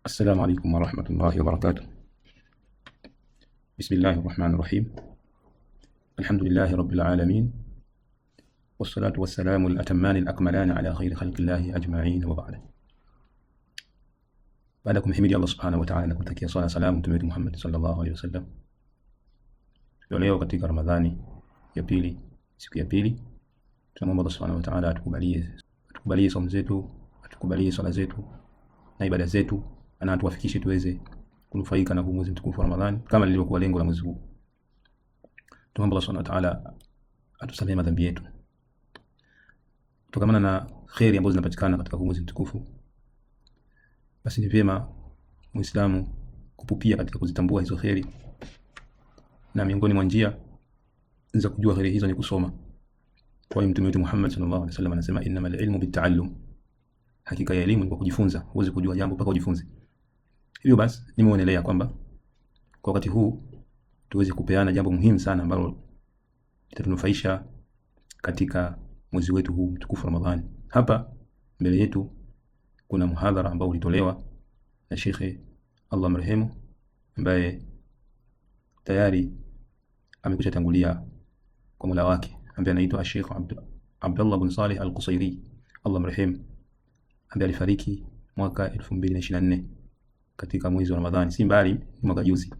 السلام عليكم ورحمة الله وبركاته. بسم الله الرحمن الرحيم. الحمد لله رب العالمين، والصلاة والسلام الأتمان الأكملان على خير خلق الله أجمعين، وبعد. بعدكم حميد الله سبحانه وتعالى نكutakia swala salamu Mtume wetu Muhammad sallallahu alaihi wasallam. Leo katika Ramadhani ya pili, siku ya pili, tunamwomba Allah subhanahu wa ta'ala atukubalie somo zetu, atukubalie swala zetu na ibada zetu, na atuwafikishe tuweze kunufaika na mwezi mtukufu wa Ramadhani kama lilivyokuwa lengo la mwezi huu. Tuombe Allah subhanahu wa ta'ala atusamehe madhambi yetu. Kutokana na khairi ambazo zinapatikana katika mwezi mtukufu, basi ni vyema Muislamu kupupia katika kuzitambua hizo khairi, na miongoni mwa njia za kujua khairi hizo ni kusoma. Kwa hiyo Mtume wetu Muhammad sallallahu alaihi wasallam anasema innamal ilmu bitta'allum, hakika ya elimu ni kwa kujifunza. Huwezi kujua jambo mpaka ujifunze. Hivyo basi nimeonelea kwamba kwa wakati huu tuweze kupeana jambo muhimu sana ambalo litatunufaisha katika mwezi wetu huu mtukufu Ramadhani. Hapa mbele yetu kuna muhadhara ambao ulitolewa na Sheikh Allah marehemu, ambaye tayari amekwisha tangulia kwa Mola wake, ambaye anaitwa Sheikh Abdullah bin Saleh Al-Qusairi Allah marehemu, ambaye alifariki mwaka 2024 katika mwezi wa Ramadhani, si mbali mwaka juzi.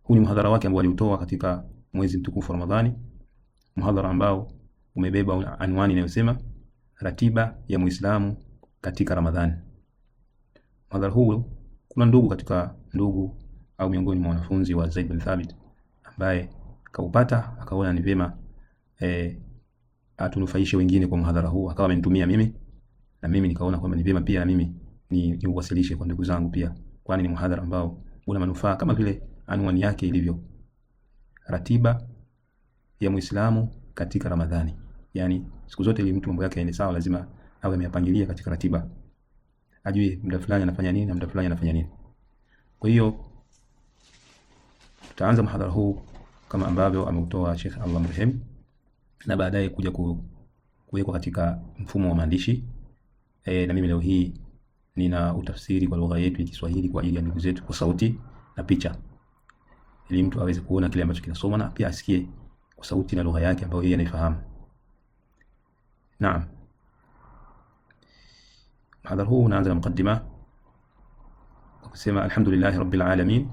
Huu ni muhadhara wake ambao aliutoa katika mwezi mtukufu wa Ramadhani, muhadhara ambao umebeba anwani inayosema ratiba ya Muislamu katika Ramadhani. Muhadhara huu kuna ndugu au miongoni mwa wanafunzi wa Zaid bin Thabit ambaye kaupata akaona ni vyema atunufaishe wengine kwa muhadhara huu, akawa amenitumia mimi, na mimi nikaona kwamba ni vyema pia na mimi ni uwasilishe kwa ndugu zangu pia, kwani ni muhadhara ambao una manufaa kama vile anwani yake ilivyo, ratiba ya Muislamu katika Ramadhani. Yani siku zote ili mtu mambo yake yaende sawa, lazima awe ameyapangilia katika ratiba, ajue muda fulani anafanya nini na muda fulani anafanya nini. Kwa hiyo tutaanza muhadhara huu kama ambavyo ameutoa Sheikh Allah marehemu, na baadaye kuja kuwekwa katika mfumo wa maandishi. Na mimi leo hii nina utafsiri kwa lugha yetu ya Kiswahili kwa ajili ya ndugu zetu kwa sauti na picha, ili mtu aweze kuona kile ambacho kinasoma na pia asikie kwa sauti na lugha yake ambayo yeye anaifahamu. Naam. Muhadhara huu unaanza na mukaddima kwa kusema alhamdulillahi rabbil alamin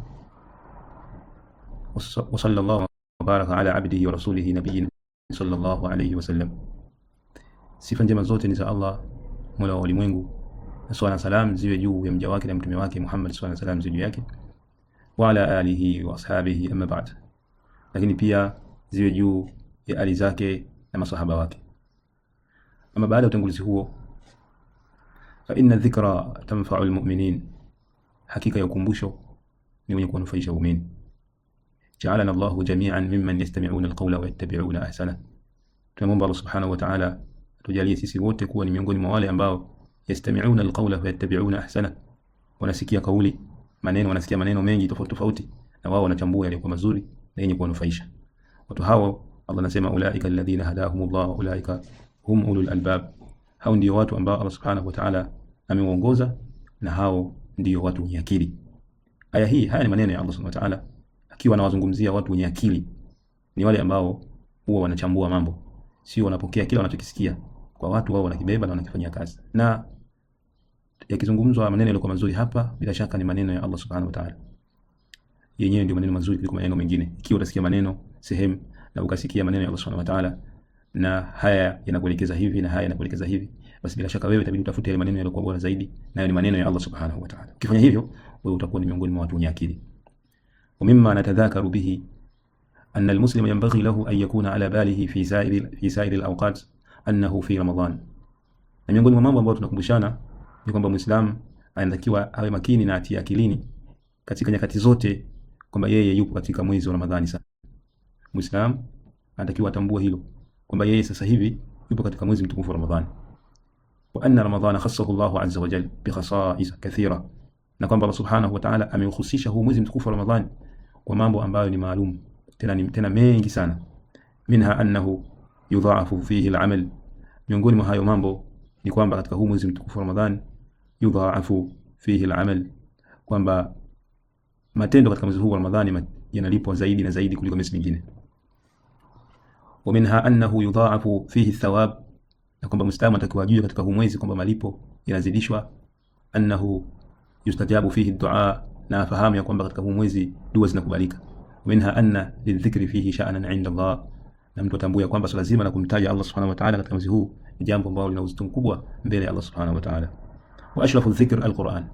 wa sallallahu wa baraka ala abdihi wa rasulihi nabiyina sallallahu alayhi wasallam. Sifa njema zote ni za Allah Mola wa ulimwengu, na swala na salam ziwe juu ya mja wake na mtume wake Muhammad sallallahu alayhi wasallam ziwe juu yake, wa ala alihi wa ashabihi, amma ba'd, lakini pia ziwe juu ya ali zake na masahaba wake. Ama baada ya utangulizi huo, fa inna dhikra tanfa'u almu'minin, hakika ya ukumbusho ni wenye kuwanufaisha waumini. Ja'alana Allahu jami'an mimman yastami'una alqawla wa yattabi'una ahsana. Tunamwomba Allah subhanahu wa ta'ala tujalie sisi wote kuwa ni miongoni mwa wale ambao yastami'una alqawla wa yattabi'una ahsana, wanasikia kauli, wanasikia maneno mengi tofauti tofauti, na wao wanachambua yale kwa mazuri na yenye kuwanufaisha. Watu hao Allah anasema ulaika alladhina hadahumullah wa ulaika hum ulul albab, hao ndio watu ambao Allah subhanahu wa ta'ala amewaongoza, na hao ndio watu wenye akili. Aya hii, haya ni maneno ya Allah subhanahu wa ta'ala akiwa anawazungumzia watu wenye akili. Ni wale ambao huwa wanachambua mambo, sio wanapokea kila wanachokisikia kwa watu, wao wanakibeba na wanakifanyia kazi. Na yakizungumzwa maneno yaliokuwa mazuri hapa, bila shaka ni maneno ya Allah subhanahu wa ta'ala. Yenyewe ndio maneno mazuri kuliko maneno mengine. Ikiwa utasikia maneno sehemu na ukasikia maneno ya Allah subhanahu wa ta'ala, na haya yanakuelekeza hivi na haya yanakuelekeza hivi, basi bila shaka wewe itabidi utafute yale maneno yaliokuwa bora zaidi, nayo ni maneno ya Allah subhanahu wa ta'ala. Ukifanya hivyo, wewe utakuwa ni miongoni mwa watu wenye akili. ومما نتذاكر به أن المسلم ينبغي له أن يكون على باله في سائر الأوقات أنه في رمضان. Na miongoni mwa mambo ambayo tunakumbushana ni kwamba Muislamu anatakiwa awe makini na atie akilini katika nyakati zote kwamba yeye yupo katika mwezi wa Ramadhani. Sasa Muislamu anatakiwa atambue hilo kwamba yeye sasa hivi yupo katika mwezi mtukufu wa Ramadhani, wa anna Ramadhana khassahu Allahu azza wa jalla bi khasa'is kathira, na kwamba Allah subhanahu wa ta'ala ameuhusisha huu mwezi mtukufu wa Ramadhani kwa mambo ambayo ni maalum, tena mengi sana. Minha annahu yudha'afu fihi al-amal, miongoni mwa hayo mambo ni kwamba katika huu mwezi mtukufu wa Ramadhani yudha'afu fihi al-amal, kwamba matendo katika mwezi huu wa Ramadhani yanalipwa zaidi na zaidi kuliko miezi mingine. Wa minha annahu yudha'afu fihi thawab, na kwamba Muislamu atakiwa ajue katika huu mwezi kwamba malipo yanazidishwa. Annahu yustajabu fihi ad-du'a, na afahamu ya kwamba katika huu mwezi dua zinakubalika. Minha anna lidhikri fihi sha'nan 'inda Allah, na mtu atambue kwamba swala zima la kumtaja Allah subhanahu wa ta'ala katika mwezi huu ni jambo ambalo lina uzito mkubwa mbele ya Allah subhanahu wa ta'ala. Wa ashrafu dhikr al-Qur'an,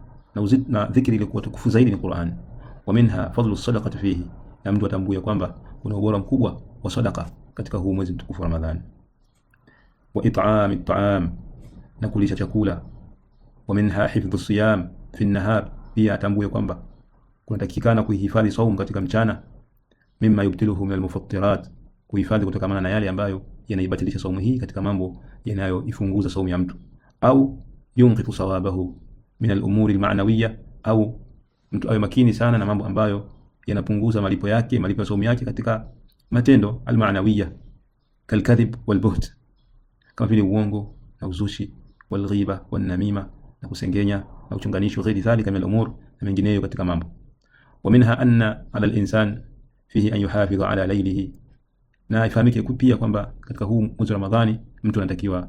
na dhikri ilikuwa tukufu zaidi ni Qur'an. Wa minha fadlu as-sadaqati fihi, na mtu atambue kwamba kuna ubora mkubwa wa sadaqa katika huu mwezi mtukufu wa Ramadhani. Wa it'am at-ta'am, na kulisha chakula. Wa minha hifdhu as-siyam fi an-nahar, pia atambue kwamba kunatakikana kuhifadhi saumu katika mchana. Mimma yubtiluhu min al-mufattirat, kuhifadhi kutokana na yale ambayo yanaibatilisha saumu hii katika mambo yanayoifunguza saumu ya mtu. Au yunqitu sawabahu min al-umuri al-ma'nawiyya, au mtu awe makini sana na mambo ambayo yanapunguza malipo yake, malipo ya saumu yake katika matendo al-ma'nawiyya, kalkadhib wal-buht, kama vile uongo na uzushi, wal-ghiba wan-namima, na kusengenya na uchunganisho, ghairi dhalika min al-umur, na mengineyo katika mambo. Wa minha anna ala al-insan fihi an yuhafidha ala laylihi, na ifahamike pia kwamba katika huu mwezi wa Ramadhani mtu anatakiwa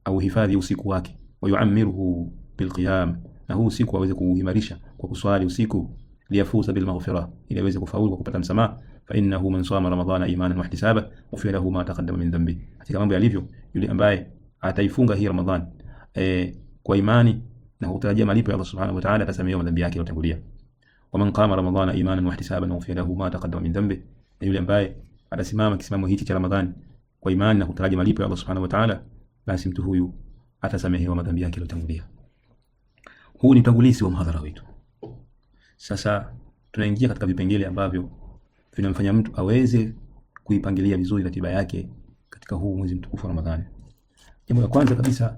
au hifadhi usiku wake. Wa yu'ammiruhu bilqiyam, na huu usiku aweze kuuimarisha kwa kuswali usiku. Liyafuza bilmaghfirah, ili aweze kufaulu kwa kupata msamaha. Fa innahu man sama ramadhana imanan wa ihtisaba ghufira lahu ma taqaddama min dhanbi, katika mambo yalivyo, yule ambaye ataifunga hii Ramadhani kwa imani na kutarajia malipo ya Allah subhanahu wa ta'ala, atasamehewa madhambi yake yaliyotangulia. Wa man qama ramadhana imanan wa ihtisaban ghufira lahu ma taqaddama min dhanbi, na yule ambaye atasimama kisimamo hichi cha Ramadhani kwa imani na kutarajia malipo ya Allah subhanahu wa ta'ala, basi mtu huyu atasamehewa madhambi yake yaliyotangulia. Huu ni utangulizi wa mhadhara wetu. Sasa tunaingia katika vipengele ambavyo vinamfanya mtu aweze kuipangilia vizuri ratiba yake katika huu mwezi mtukufu wa Ramadhani. Jambo la kwanza kabisa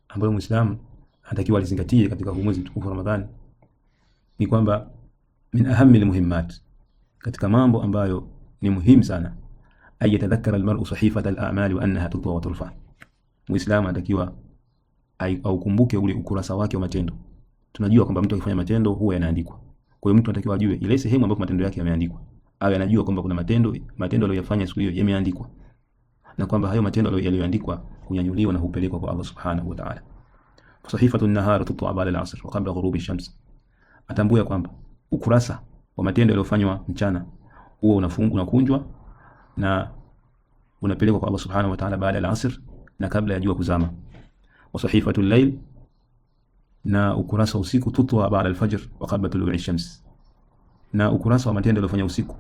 ambalo Muislamu anatakiwa alizingatie katika huu mwezi mtukufu wa Ramadhani ni kwamba min ahammi almuhimmat, katika mambo ambayo ni muhimu sana, ayatadhakkara almar'u sahifata al-a'mal wa annaha tutwa wa turfa. Muislamu anatakiwa aukumbuke ule ukurasa wake wa matendo. Tunajua kwamba mtu akifanya matendo huwa yanaandikwa. Kwa hiyo mtu anatakiwa ajue ile sehemu ambapo matendo yake yameandikwa, awe anajua kwamba kuna matendo aliyofanya siku hiyo yameandikwa, na kwamba hayo matendo yaliyoandikwa hunyanyuliwa na hupelekwa kwa Allah subhanahu wa ta'ala. Sahifatu an-nahar tutwa ba'da al-'asr wa qabla ghurubi ash-shams, atambue kwamba ukurasa wa matendo yaliyofanywa mchana huo unakunjwa na unapelekwa kwa Allah subhanahu wa ta'ala baada ya al-'asr na kabla ya jua kuzama. Wa sahifatu al-layl, na ukurasa usiku tutwa baada al-fajr wa qabla tulu'i ash-shams, na ukurasa wa matendo yaliyofanywa usiku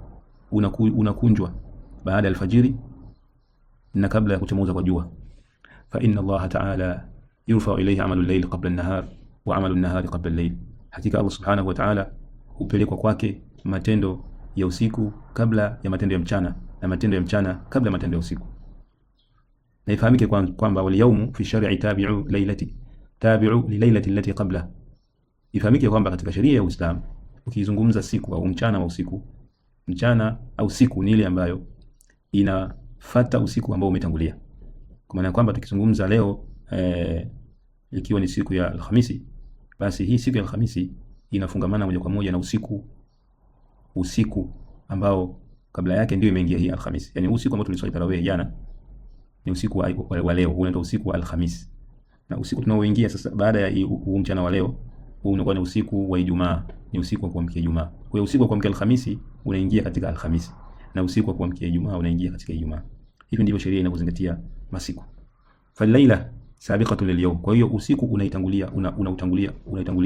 unakunjwa baada ya alfajiri na kabla ya kuchomoza kwa jua. Fa inna Allah ta'ala yurfa'u ilayhi 'amalu al-layl qabla an-nahar wa 'amalu an-nahari qabla al-layl, hakika Allah subhanahu wa ta'ala hupelekwa kwake matendo ya usiku kabla ya matendo ya mchana na matendo ya mchana kabla ya matendo ya usiku. Na ifahamike kwamba wal yawmu fi shar'i tabi'u li laylati allati qabla, ifahamike kwamba katika sheria ya Uislamu ukizungumza siku au mchana wa usiku, mchana au siku ni ile ambayo inafuata usiku ambao umetangulia. Kwa maana kwamba tukizungumza leo ikiwa ni siku ya Alhamisi, basi hii siku ya Alhamisi inafungamana moja kwa moja na usiku ambao kabla yake ndio imeingia hii Alhamisi. Yani usiku ambao tuliswali tarawih jana ni usiku wa leo, unaitwa usiku wa Alhamisi. Na usiku tunaoingia sasa baada ya huu mchana wa leo, huu unakuwa ni usiku wa Ijumaa, ni usiku wa kuamkia Ijumaa. Kwa hiyo usiku wa kuamkia Alhamisi unaingia katika Alhamisi, na usiku wa kuamkia Ijumaa unaingia katika Ijumaa. Hivi ndivyo sheria inavyozingatia masiku. Fal-laila sabiqatu lil-yawm, kwa hiyo usiku unaitangulia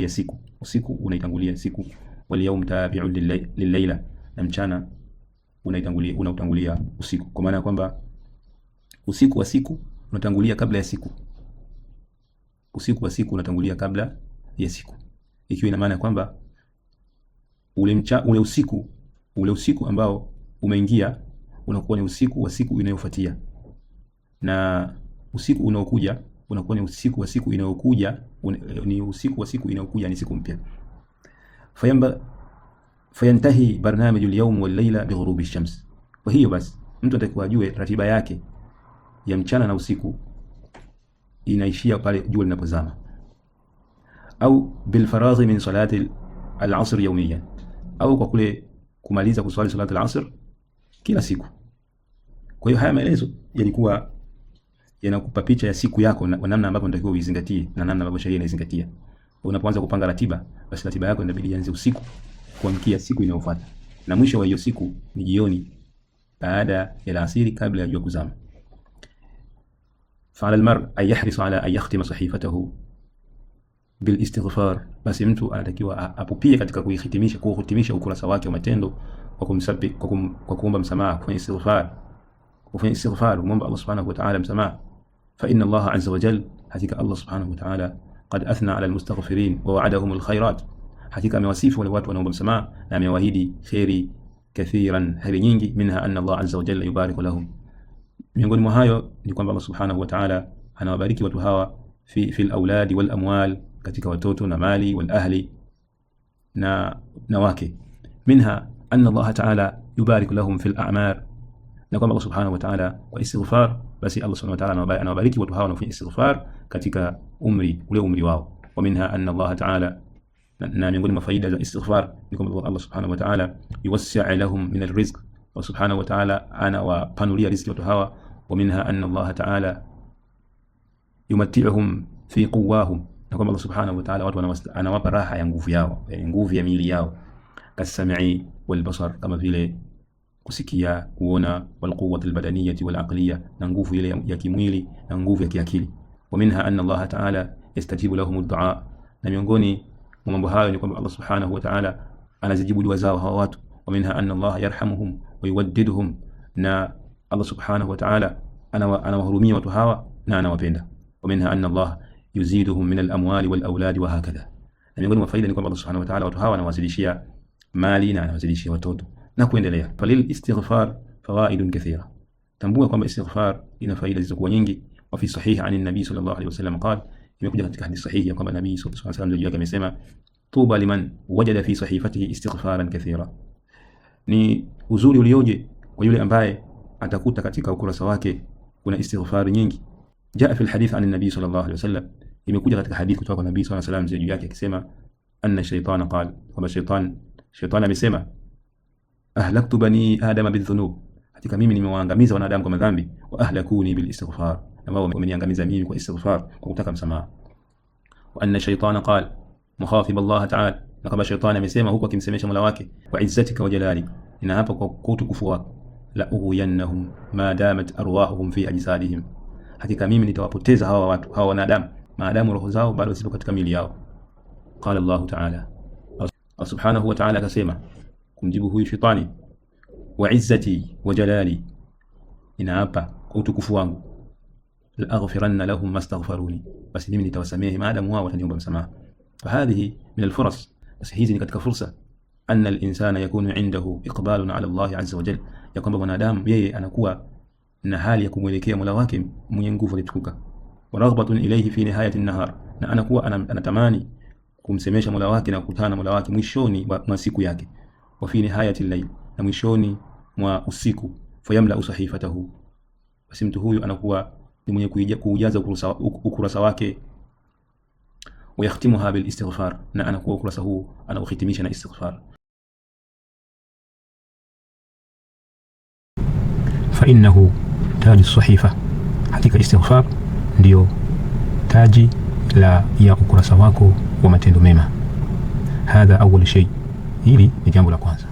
siku, usiku unaitangulia siku. Wal-yawm tabi'u lil-laila, na mchana unautangulia usiku, kwa maana kwamba usiku wa siku unatangulia kabla ya siku, usiku wa siku unatangulia kabla ya siku, ikiwa ina maana kwamba ule usiku ambao umeingia unakuwa ni usiku wa siku inayofuatia, na usiku unaokuja unakuwa ni usiku wa siku inayokuja, ni siku mpya. Fayantahi barnamijul yawm wal layla bi ghurubi ash-shams. Kwa hiyo basi mtu atakiwa ajue ratiba yake ya mchana na usiku inaishia pale jua linapozama. au bilfaraghi min salati al-asr yawmiyan, au kwa kule kumaliza kuswali salati al-asr kila siku. Kwa hiyo haya maelezo yalikuwa yanakupa picha ya siku yako na namna ambavyo unatakiwa uizingatie na namna ambavyo sheria inaizingatia. Unapoanza kupanga ratiba, basi ratiba yako inabidi ianze usiku kuamkia siku inayofuata, na mwisho wa hiyo siku ni jioni baada ya alasiri kabla ya jua kuzama. Fa'ala al-mar' ay yahris ala an yakhtima sahifatahu bil istighfar, basi mtu anatakiwa apupie katika kuhitimisha ukurasa wake wa matendo kwa kumsabih, kwa kuomba msamaha, kufanya istighfar, muomba Allah subhanahu wa ta'ala msamaha. Fa inna Allah azza wa jalla, hakika Allah subhanahu wa ta'ala qad athna ala al-mustaghfirin wa wa'adahum al-khairat, hakika amewasifu wale watu wanaomba msamaha na amewaahidi khairi kathiran, heri nyingi. Minha anna Allah azza wa jalla yubariku lahum, miongoni mwa hayo ni kwamba Allah subhanahu wa ta'ala anawabariki watu hawa fi al-auladi wal amwal, katika watoto na mali, wal ahli na wake. Minha anna Allah ta'ala yubariku lahum fil a'mar, na kwamba Allah subhanahu wa ta'ala kwa istighfar, basi Allah subhanahu wa ta'ala anawabariki watu hawa wanaofanya istighfar katika umri wao. Wa minha anna Allah ta'ala, na miongoni mwa faida za istighfar ni kwamba Allah subhanahu wa ta'ala yuwassi' lahum min al-rizq, wa subhanahu wa ta'ala anawapanulia riziki watu hawa. Wa minha anna Allah ta'ala yumatti'uhum fi quwwahum, na kwamba Allah subhanahu wa ta'ala watu anawapa raha ya nguvu yao, yani nguvu ya miili yao, kasami'i wal basar, kama vile kusikia, kuona, wal quwwati al badaniyati wal aqliyah, na nguvu ile ya kimwili na nguvu ya kiakili. Wa minha anna Allah ta'ala yastajibu lahum ad-du'a, na miongoni mwa mambo hayo ni kwamba Allah subhanahu wa ta'ala anazijibu dua zao hawa watu. Wa minha anna Allah yarhamuhum wa yuwaddiduhum, na Allah subhanahu wa ta'ala anawahurumia watu hawa na anawapenda. Wa minha anna Allah yuziduhum min al-amwali wal awladi wa hakadha, na miongoni mwa faida ni kwamba Allah subhanahu wa ta'ala watu hawa anawazidishia mali na anawazidishia watoto na kuendelea. Falil istighfar fawaidun kathira, tambua kwamba istighfar ina faida zilizokuwa nyingi. Wa fi sahih an an-nabi sallallahu alayhi wasallam qala, imekuja katika hadithi sahihi kwamba nabii sallallahu alayhi wasallam yake amesema, tuba liman wajada fi sahifatihi istighfaran kathira, ni uzuri ulioje kwa yule ambaye atakuta katika ukurasa wake kuna istighfar nyingi. Jaa fi al-hadith an an-nabi sallallahu alayhi wasallam, imekuja katika hadithi kutoka kwa nabii sallallahu alayhi wasallam juu yake akisema, anna shaytana qala, kwamba shaytan amesema, ahlaktu bani adama bidhunub, hakika mimi nimewaangamiza wanadamu kwa madhambi, wa ahlakuni bil istighfar, na wao wameniangamiza mimi kwa istighfar, kwa kutaka msamaha. Wa anna shaytana qala mukhafib Allah ta'ala, na kama shaytani amesema huko akimsemesha Mola wake, wa izzatika wa jalali, ina hapa kwa utukufu wako, la ughwiyannahum ma damat arwahuhum fi ajsadihim, hakika mimi nitawapoteza hawa watu, hawa wanadamu, maadamu roho zao bado zipo katika miili yao. Qala Allah ta'ala, subhanahu wa ta'ala akasema kumjibu huyu shetani, wa izzati wa jalali, inaapa kwa utukufu wangu, la aghfiranna lahum mastaghfaruni, basi mimi nitawasamehe maadamu wao wataniomba msamaha. Fahadhihi min alfuras, basi hizi ni katika fursa, anna al-insana yakunu indahu iqbalun ala Allah azza wa jalla, ya kwamba mwanadamu yeye anakuwa na hali ya kumwelekea Mola wake mwenye nguvu alitukuka, wa raghbatun ilayhi fi nihayati an-nahar, na anakuwa anatamani kumsemesha Mola wake na kukutana na Mola wake mwishoni mwa siku yake, wa fi nihayati al-layl, na mwishoni mwa usiku, fayamla sahifatahu, basi mtu huyu anakuwa ni mwenye kuujaza ukurasa wake, wa yakhtimuha bil istighfar, na anakuwa ukurasa huu anauhitimisha na istighfar. Fa innahu taji sahifa, hakika istighfar ndio taji ya ukurasa wako wa matendo mema. Hadha awwal shay, hili ni jambo la kwanza.